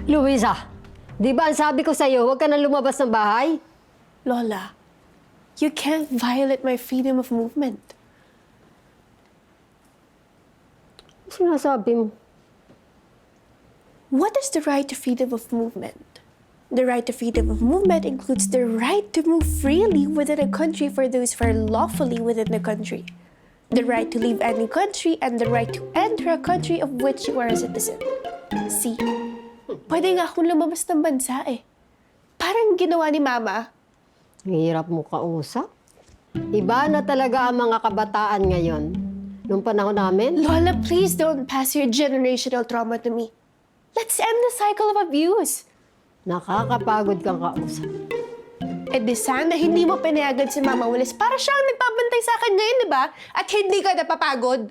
Luisa, di ba ang sabi ko sa'yo, huwag ka na lumabas ng bahay? Lola, you can't violate my freedom of movement. Sinasabi mo. What is the right to freedom of movement? The right to freedom of movement includes the right to move freely within a country for those who are lawfully within the country. The right to leave any country and the right to enter a country of which you are a citizen. See, pwede nga akong lumabas ng bansa eh. Parang ginawa ni Mama. Ang hirap mo kausap. Iba na talaga ang mga kabataan ngayon. Nung panahon namin, Lola, please don't pass your generational trauma to me. Let's end the cycle of abuse. nakakapagod kang kausap. Eh di sana hindi mo pinayagan si Mama Walis para siya ang nagpapantay sa akin ngayon, di ba? At hindi ka napapagod.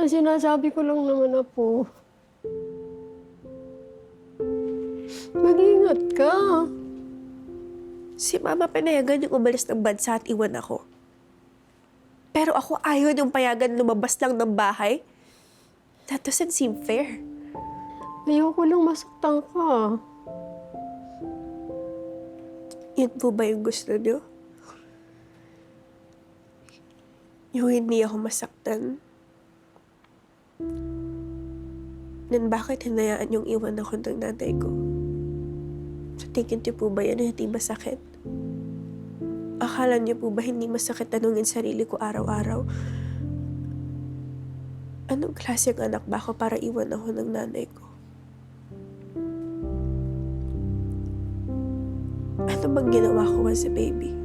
Ang sinasabi ko lang naman na po, mag-ingat ka. Si Mama pinayagan yung umalis ng bansa at iwan ako. Pero ako ayaw yung payagan lumabas lang ng bahay. That doesn't seem fair. Ayoko lang masaktan ka. Yun po ba yung gusto niyo? Yung hindi ako masaktan? Then bakit hinayaan yung iwan ako ng nanay ko? Sa tingin niyo po ba yan hindi masakit? Akala niyo po ba hindi masakit tanungin sarili ko araw-araw? Anong klaseng anak ba ako para iwan ako ng nanay ko? Ano bang ginawa ko as a baby?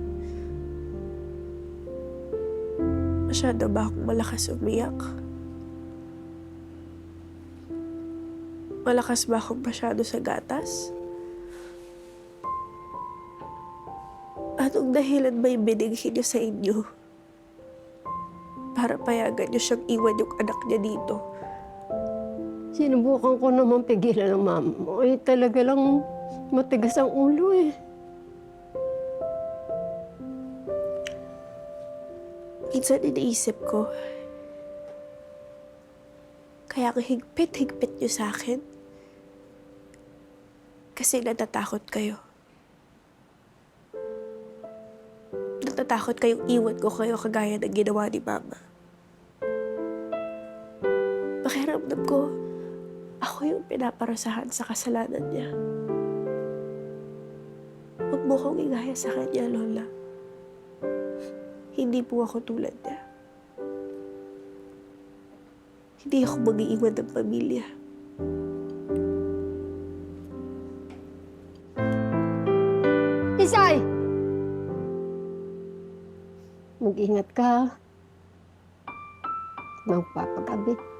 Masyado ba akong malakas umiyak? Malakas ba akong masyado sa gatas? Anong dahilan ba yung binigay niyo sa inyo? Para payagan niyo siyang iwan yung anak niya dito. Sinubukan ko naman pigilan ng mama mo. Eh, talaga lang matigas ang ulo eh. Minsan iniisip ko, kaya ang higpit-higpit niyo sa akin. Kasi natatakot kayo. Natatakot kayong iwan ko kayo kagaya ng ginawa ni Mama. Pakiramdam ko, ako yung pinaparasahan sa kasalanan niya. Huwag mo kong igaya sa kanya, Lola. Hindi po ako tulad niya. Hindi ako mag-iiwan ng pamilya. Isay! Mag-ingat ka. Magpapagabi.